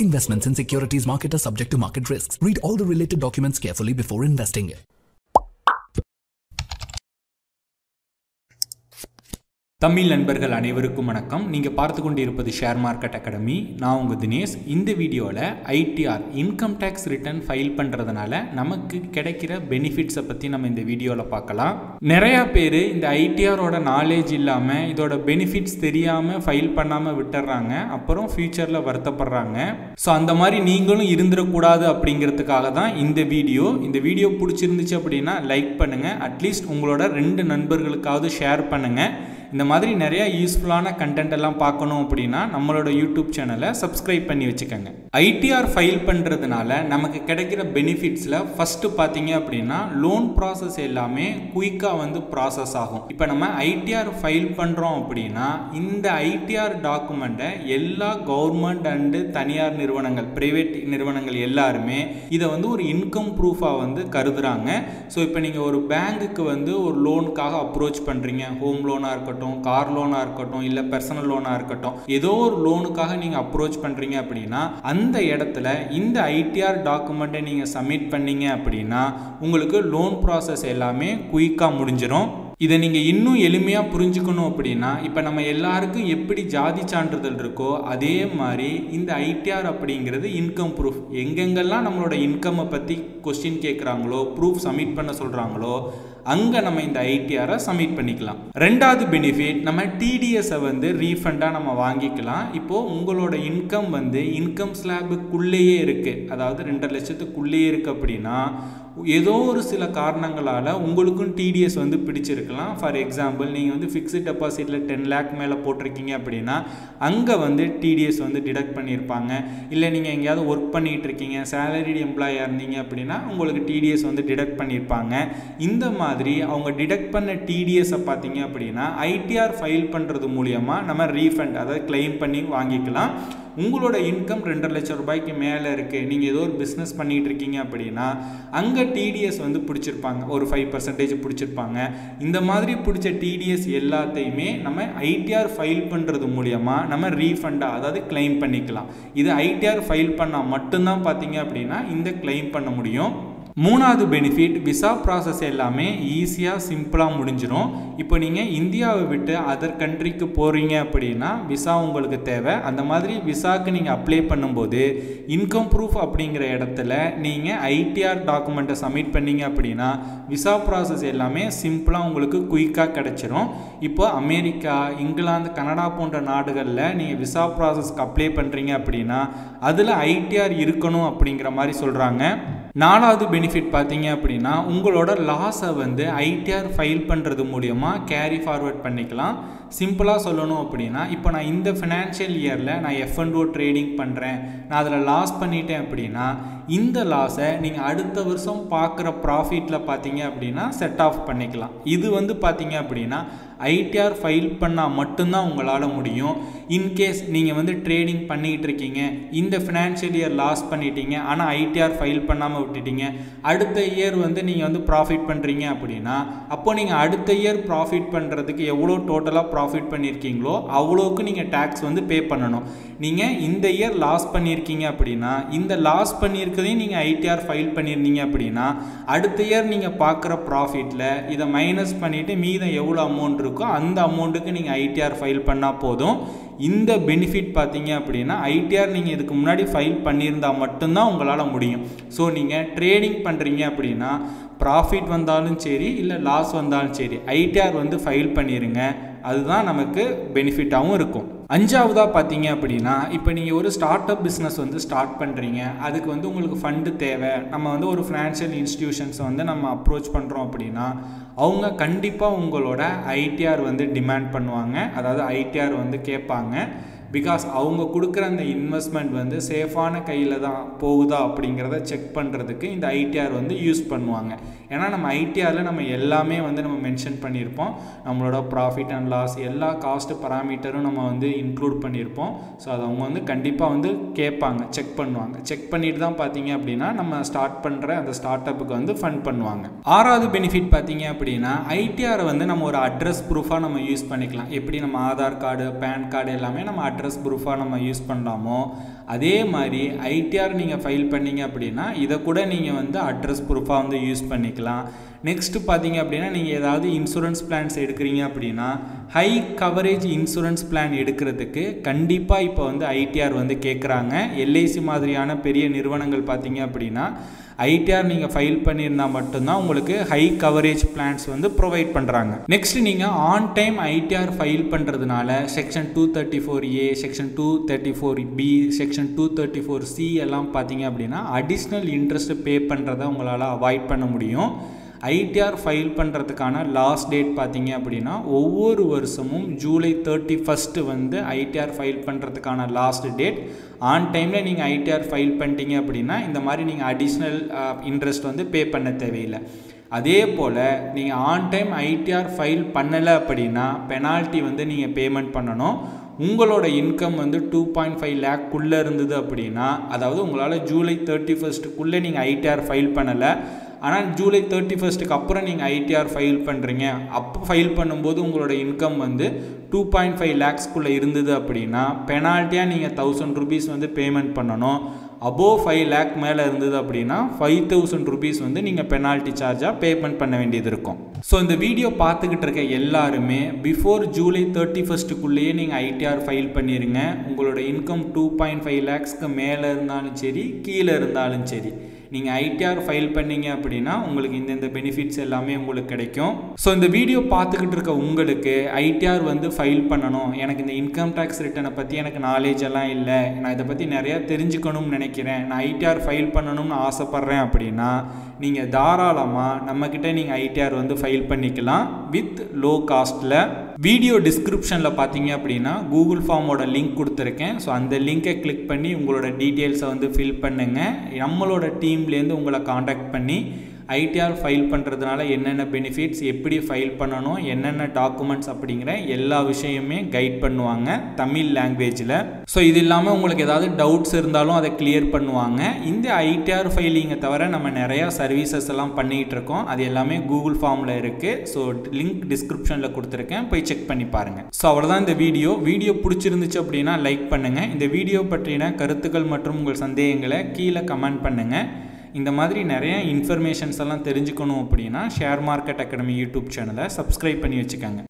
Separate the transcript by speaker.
Speaker 1: Investments in securities market are subject to market risks. Read all the related documents carefully before investing.
Speaker 2: Tamil நண்பர்கள் அனைவருக்கும் வணக்கம். நீங்கள் பார்த்து கொண்டிருப்பது ஷேர் மார்க்கெட் அகாடமி. நான் உங்கள் தினேஷ். இந்த வீடியோவில் ITR income tax return file பண்ணுறதுனால நமக்கு கிடைக்கிற பெனிஃபிட்ஸை பற்றி நம்ம இந்த வீடியோவில் பார்க்கலாம். நிறையா பேர் இந்த ஐடிஆரோட நாலேஜ் இல்லாமல் இதோட பெனிஃபிட்ஸ் தெரியாமல் ஃபைல் பண்ணாமல் விட்டுறாங்க. அப்புறம் ஃப்யூச்சரில் வருத்தப்படுறாங்க. ஸோ அந்த மாதிரி நீங்களும் இருந்துடக்கூடாது அப்படிங்கிறதுக்காக தான் இந்த வீடியோ பிடிச்சிருந்துச்சு அப்படின்னா லைக் பண்ணுங்கள். அட்லீஸ்ட் உங்களோட 2 நண்பர்களுக்காவது ஷேர் பண்ணுங்கள். இந்த மாதிரி நிறைய யூஸ்ஃபுல்லான கண்டென்ட் எல்லாம் பார்க்கணும் அப்படின்னா நம்மளோட யூடியூப் சேனலை சப்ஸ்கிரைப் பண்ணி வச்சுக்கோங்க. ஐடிஆர் ஃபைல் பண்ணுறதுனால நமக்கு கிடைக்கிற பெனிஃபிட்ஸில் ஃபஸ்ட்டு பார்த்தீங்க அப்படின்னா லோன் ப்ராசஸ் எல்லாமே குயிக்காக ப்ராசஸ் ஆகும். இப்போ நம்ம ஐடிஆர் ஃபைல் பண்ணுறோம் அப்படின்னா இந்த ஐடிஆர் டாக்குமெண்ட்டை எல்லா கவர்மெண்ட் அண்டு தனியார் நிறுவனங்கள், ப்ரைவேட் நிறுவனங்கள் எல்லாருமே இதை ஒரு இன்கம் ப்ரூஃபாக கருதுகிறாங்க. ஸோ இப்போ நீங்கள் ஒரு பேங்குக்கு ஒரு லோனுக்காக அப்ரோச் பண்ணுறீங்க, ஹோம் லோனாக இருக்கட்டும், கார் லோனா இருக்கட்டும், இல்ல பர்சனல் லோனா இருக்கட்டும், ஏதோ ஒரு லோனுக்காக நீங்க அப்ரோச் பண்றீங்க அப்படின்னா அந்த இடத்துல இந்த ஐடிஆர் டாக்குமெண்ட்டை நீங்க சப்மிட் பண்ணீங்க அப்படின்னா உங்களுக்கு லோன் ப்ராசஸ் எல்லாமே குயிக்கா முடிஞ்சிடும். இதை நீங்கள் இன்னும் எளிமையாக புரிஞ்சுக்கணும் அப்படின்னா இப்போ நம்ம எல்லாருக்கும் எப்படி ஜாதி சான்றிதழ் இருக்கோ அதே மாதிரி இந்த ஐடிஆர் அப்படிங்கிறது இன்கம் ப்ரூஃப். எங்கெங்கெல்லாம் நம்மளோட இன்கம்மை பற்றி கொஸ்டின் கேட்குறாங்களோ, ப்ரூஃப் சப்மிட் பண்ண சொல்கிறாங்களோ அங்கே நம்ம இந்த ஐடிஆரை சப்மிட் பண்ணிக்கலாம். ரெண்டாவது பெனிஃபிட், நம்ம டிடிஎஸை ரீஃபண்டாக நம்ம வாங்கிக்கலாம். இப்போது உங்களோட இன்கம் இன்கம் ஸ்லாபுக்குள்ளேயே இருக்குது, அதாவது 2.5 லட்சத்துக்குள்ளேயே இருக்குது அப்படின்னா ஏதோ ஒரு சில காரணங்களால் உங்களுக்கும் டிடிஎஸ் பிடிச்சிருக்கலாம். ஃபார் எக்ஸாம்பிள் நீங்கள் ஃபிக்ஸ்டு டெபாசிட்டில் 10 லேக் மேலே போட்டிருக்கீங்க அப்படின்னா அங்கே டிடிஎஸ் டிடக்ட் பண்ணியிருப்பாங்க. இல்லை நீங்கள் எங்கேயாவது ஒர்க் பண்ணிகிட்டு இருக்கீங்க, சேலரிடு எம்ப்ளாயாக இருந்தீங்க அப்படின்னா உங்களுக்கு டிடிஎஸ் டிடக்ட் பண்ணியிருப்பாங்க. இந்த மாதிரி அவங்க டிடக்ட் பண்ண டிடிஎஸை பார்த்தீங்க அப்படின்னா ஐடிஆர் ஃபைல் பண்ணுறது மூலியமாக நம்ம ரீஃபண்ட், அதாவது கிளைம் பண்ணி வாங்கிக்கலாம். உங்களோட இன்கம் 2.5 லட்சம் ரூபாய்க்கு மேலே இருக்குது, நீங்கள் ஏதோ ஒரு பிஸ்னஸ் பண்ணிகிட்டு இருக்கீங்க அப்படின்னா அங்கே டிடிஎஸ் பிடிச்சிருப்பாங்க, ஒரு 5% பிடிச்சிருப்பாங்க. இந்த மாதிரி பிடிச்ச டிடிஎஸ் எல்லாத்தையுமே நம்ம ஐடிஆர் ஃபைல் பண்ணுறது மூலியமாக நம்ம ரீஃபண்டாக, அதாவது கிளைம் பண்ணிக்கலாம். இது ஐடிஆர் ஃபைல் பண்ணால் மட்டும்தான் பார்த்தீங்க அப்படின்னா இந்த கிளைம் பண்ண முடியும். மூணாவது பெனிஃபிட், விசா ப்ராசஸ் எல்லாமே ஈஸியாக சிம்பிளாக முடிஞ்சிடும். இப்போ நீங்கள் இந்தியாவை விட்டு அதர் கண்ட்ரிக்கு போகிறீங்க அப்படின்னா விசா உங்களுக்கு தேவை. அந்த மாதிரி விசாவுக்கு நீங்கள் அப்ளை பண்ணும்போது இன்கம் ப்ரூஃப் அப்படிங்கிற இடத்துல நீங்கள் ஐடிஆர் டாக்குமெண்ட்டை சப்மிட் பண்ணிங்க அப்படின்னா விசா ப்ராசஸ் எல்லாமே சிம்பிளாக உங்களுக்கு குயிக்காக கிடச்சிரும். இப்போ அமெரிக்கா, இங்கிலாந்து, கனடா போன்ற நாடுகளில் நீங்கள் விசா ப்ராசஸ்க்கு அப்ளை பண்ணுறீங்க அப்படின்னா அதில் ஐடிஆர் இருக்கணும் அப்படிங்கிற மாதிரி சொல்கிறாங்க. நாலாவது பெனிஃபிட் பார்த்தீங்க அப்படின்னா உங்களோட லாஸை ஐடிஆர் ஃபைல் பண்ணுறது மூலியமாக கேரி ஃபார்வர்ட் பண்ணிக்கலாம். சிம்பிளாக சொல்லணும் அப்படின்னா இப்போ நான் இந்த ஃபினான்ஷியல் இயரில் நான் F&O ட்ரேடிங் பண்ணுறேன், நான் அதில் லாஸ் பண்ணிட்டேன் அப்படின்னா இந்த லாஸை நீங்கள் அடுத்த வருஷம் பார்க்குற ப்ராஃபிட்டில் பார்த்தீங்க அப்படின்னா செட் ஆஃப் பண்ணிக்கலாம். இது பார்த்தீங்க அப்படின்னா ஐடிஆர் ஃபைல் பண்ணால் மட்டும்தான் உங்களால் முடியும். இன்கேஸ் நீங்கள் ட்ரேடிங் பண்ணிகிட்டு இருக்கீங்க, இந்த ஃபினான்ஷியல் இயர் லாஸ் பண்ணிட்டீங்க, ஆனால் ஐடிஆர் ஃபைல் பண்ணாமல் விட்டுட்டீங்க, அடுத்த இயர் நீங்கள் ப்ராஃபிட் பண்ணுறீங்க அப்படின்னா அப்போ நீங்கள் அடுத்த இயர் ப்ராஃபிட் பண்ணுறதுக்கு எவ்வளோ டோட்டலாக ப்ராஃபிட் பண்ணியிருக்கீங்களோ அவ்வளோக்கு நீங்கள் டேக்ஸ் பே பண்ணணும். நீங்கள் இந்த இயர் லாஸ் பண்ணியிருக்கீங்க அப்படின்னா இந்த லாஸ் பண்ணியிருக்கதையும் நீங்கள் ஐடிஆர் ஃபைல் பண்ணியிருந்தீங்க அப்படின்னா அடுத்த இயர் நீங்கள் பார்க்குற ப்ராஃபிட்டில் இதை மைனஸ் பண்ணிவிட்டு மீதம் எவ்வளோ அமௌண்ட் இருக்கோ அந்த அமௌண்ட்டுக்கு நீங்கள் ஐடிஆர் ஃபைல் பண்ணால் போதும். இந்த பெனிஃபிட் பார்த்தீங்க அப்படின்னா ஐடிஆர் நீங்கள் இதுக்கு முன்னாடி ஃபைல் பண்ணியிருந்தால் மட்டும்தான் உங்களால் முடியும். ஸோ நீங்கள் ட்ரேடிங் பண்ணுறீங்க அப்படின்னா ப்ராஃபிட் வந்தாலும் சரி இல்லை லாஸ் வந்தாலும் சரி ஐடிஆர் ஃபைல் பண்ணிடுங்க. அதுதான் நமக்கு பெனிஃபிட்டாகவும் இருக்கும். அஞ்சாவதாக பார்த்தீங்க அப்படின்னா இப்போ நீங்கள் ஒரு ஸ்டார்ட் அப் பிஸ்னஸ் ஸ்டார்ட் பண்ணுறீங்க, அதுக்கு உங்களுக்கு ஃபண்டு தேவை, நம்ம ஒரு ஃபினான்ஷியல் இன்ஸ்டிடியூஷன்ஸை நம்ம அப்ரோச் பண்ணுறோம் அப்படின்னா அவங்க கண்டிப்பாக உங்களோட ஐடிஆர் டிமாண்ட் பண்ணுவாங்க, அதாவது ஐடிஆர் கேட்பாங்க. பிகாஸ் அவங்க கொடுக்குற அந்த இன்வெஸ்ட்மெண்ட் சேஃபான கையில் தான் போகுதா அப்படிங்கிறத செக் பண்ணுறதுக்கு இந்த ஐடிஆர் யூஸ் பண்ணுவாங்க. ஏன்னா நம்ம ஐடிஆரில் நம்ம எல்லாமே வந்து நம்ம மென்ஷன் பண்ணியிருப்போம். நம்மளோட ப்ராஃபிட் அண்ட் லாஸ் எல்லா காஸ்ட் பராமீட்டரும் நம்ம வந்து இன்க்ளூட் பண்ணியிருப்போம். ஸோ அதை அவங்க வந்து கண்டிப்பாக வந்து கேட்பாங்க, செக் பண்ணுவாங்க. செக் பண்ணிட்டு தான் பார்த்தீங்க அப்படின்னா நம்ம ஸ்டார்ட் பண்ணுற அந்த ஸ்டார்ட் அப்புக்கு வந்து ஃபண்ட் பண்ணுவாங்க. 6வது பெனிஃபிட் பார்த்தீங்க அப்படின்னா ஐடிஆரை வந்து நம்ம ஒரு அட்ரஸ் ப்ரூஃபாக நம்ம யூஸ் பண்ணிக்கலாம். எப்படி நம்ம ஆதார் கார்டு, பேன் கார்டு எல்லாமே நம்ம அட்ரஸ் ப்ரூஃபாக நம்ம யூஸ் பண்ணலாமோ அதே மாதிரி ஐடிஆர் நீங்கள் ஃபைல் பண்ணீங்க அப்படின்னா இதை கூட நீங்கள் வந்து அட்ரஸ் ப்ரூஃபாக வந்து யூஸ் பண்ணிக்கலாம். நெக்ஸ்ட்டு பார்த்தீங்க அப்படின்னா நீங்கள் ஏதாவது இன்சூரன்ஸ் பிளான்ஸ் எடுக்கிறீங்க அப்படின்னா ஹை கவரேஜ் இன்சூரன்ஸ் பிளான் எடுக்கிறதுக்கு கண்டிப்பாக இப்போ வந்து ஐடிஆர் வந்து கேட்குறாங்க. எல்ஐசி மாதிரியான பெரிய நிறுவனங்கள் பார்த்தீங்க அப்படின்னா ஐடிஆர் நீங்கள் ஃபைல் பண்ணியிருந்தால் மட்டும்தான் உங்களுக்கு ஹை கவரேஜ் பிளான்ஸ் வந்து ப்ரொவைட் பண்ணுறாங்க. நெக்ஸ்ட் நீங்கள் ஆன் டைம் ஐடிஆர் ஃபைல் பண்ணுறதுனால section 234A, section 234B, section 234C எல்லாம் பார்த்தீங்க அப்படின்னா அடிஷ்னல் இன்ட்ரெஸ்ட் பே பண்ணுறதை உங்களால் அவாய்ட் பண்ண முடியும். ஐடிஆர் ஃபைல் பண்ணுறதுக்கான லாஸ்ட் டேட் பார்த்தீங்க அப்படின்னா ஒவ்வொரு வருஷமும் ஜூலை 31 வந்து ஐடிஆர் ஃபைல் பண்ணுறதுக்கான லாஸ்ட் டேட். ஆன் டைமில் நீங்கள் ஐடிஆர் ஃபைல் பண்ணிட்டீங்க அப்படின்னா இந்த மாதிரி நீங்கள் அடிஷ்னல் இன்ட்ரெஸ்ட் வந்து பே பண்ண தேவையில்லை. அதே போல் நீங்கள் ஆன் டைம் ஐடிஆர் ஃபைல் பண்ணலை அப்படின்னா பெனால்ட்டி வந்து நீங்கள் பேமெண்ட் பண்ணணும். உங்களோட இன்கம் வந்து 2.5 லேக்குள்ளே இருந்தது அப்படின்னா, அதாவது உங்களால் ஜூலை 31 நீங்கள் ஐடிஆர் ஃபைல் பண்ணலை, ஆனால் ஜூலை 31 அப்புறம் நீங்கள் ஐடிஆர் ஃபைல் பண்ணுறீங்க, அப்போ ஃபைல் பண்ணும்போது உங்களோட இன்கம் வந்து 2.5 லேக்ஸ்க்குள்ளே இருந்தது அப்படின்னா பெனால்ட்டியாக நீங்கள் 1000 ரூபீஸ் வந்து பேமெண்ட் பண்ணணும். அபோவ் 5 லேக் மேலே இருந்தது அப்படின்னா 5000 ரூபீஸ் வந்து நீங்கள் பெனால்ட்டி சார்ஜாக பேமெண்ட் பண்ண வேண்டியது இருக்கும். ஸோ இந்த வீடியோ பார்த்துக்கிட்டு இருக்க எல்லாருமே பிஃபோர் ஜூலை 31 நீங்கள் ஐடிஆர் ஃபைல் பண்ணிடுங்க. உங்களோட இன்கம் 2.5 லேக்ஸ்க்கு மேலே இருந்தாலும் சரி, கீழே இருந்தாலும் சரி, நீங்கள் ஐடிஆர் ஃபைல் பண்ணீங்க அப்படின்னா உங்களுக்கு இந்த பெனிஃபிட்ஸ் எல்லாமே உங்களுக்கு கிடைக்கும். ஸோ இந்த வீடியோ பார்த்துக்கிட்டு இருக்க உங்களுக்கு ஐடிஆர் வந்து ஃபைல் பண்ணணும், எனக்கு இந்த இன்கம் டேக்ஸ் ரிட்டனை பற்றி எனக்கு நாலேஜ் எல்லாம் இல்லை, நான் இதை பற்றி நிறையா தெரிஞ்சுக்கணும்னு நினைக்கிறேன், நான் ஐடிஆர் ஃபைல் பண்ணணும்னு ஆசைப்பட்றேன் அப்படின்னா நீங்கள் தாராளமாக நம்மக்கிட்ட நீங்கள் ஐடிஆர் வந்து ஃபைல் பண்ணிக்கலாம் வித் லோ காஸ்ட்டில். வீடியோ டிஸ்கிரிப்ஷனில் பார்த்தீங்க அப்படின்னா கூகுள் ஃபார்மோட லிங்க் கொடுத்துருக்கேன். ஸோ அந்த லிங்கை கிளிக் பண்ணி உங்களோட டீட்டெயில்ஸை வந்து ஃபில் பண்ணுங்கள். நம்மளோட டீம்லேருந்து உங்களை காண்டாக்ட் பண்ணி ஐடிஆர் ஃபைல் பண்ணுறதுனால என்னென்ன பெனிஃபிட்ஸ், எப்படி ஃபைல் பண்ணணும், என்னென்ன டாக்குமெண்ட்ஸ் அப்படிங்கிற எல்லா விஷயமே கைட் பண்ணுவாங்க தமிழ் லாங்குவேஜில். ஸோ இது இல்லாமல் உங்களுக்கு ஏதாவது டவுட்ஸ் இருந்தாலும் அதை கிளியர் பண்ணுவாங்க. இந்த ஐடிஆர் ஃபைலிங்கை தவிர நம்ம நிறையா சர்வீசஸ் எல்லாம் பண்ணிகிட்டு இருக்கோம். அது எல்லாமே கூகுள் ஃபார்மில் இருக்குது. ஸோ லிங்க் டிஸ்கிரிப்ஷனில் கொடுத்துருக்கேன், போய் செக் பண்ணி பாருங்கள். ஸோ அவ்வளோதான் இந்த வீடியோ பிடிச்சிருந்துச்சு அப்படின்னா லைக் பண்ணுங்கள். இந்த வீடியோ பற்றின கருத்துக்கள் மற்றும் உங்கள் சந்தேகங்களை கீழே கமெண்ட் பண்ணுங்கள். இந்த மாதிரி நிறைய இன்ஃபர்மேஷன்ஸ் எல்லாம் தெரிஞ்சுக்கணும் அப்படின்னா ஷேர் மார்க்கெட் அகாடமி யூடியூப் சேனலை சப்ஸ்கிரைப் பண்ணி வச்சுக்கோங்க.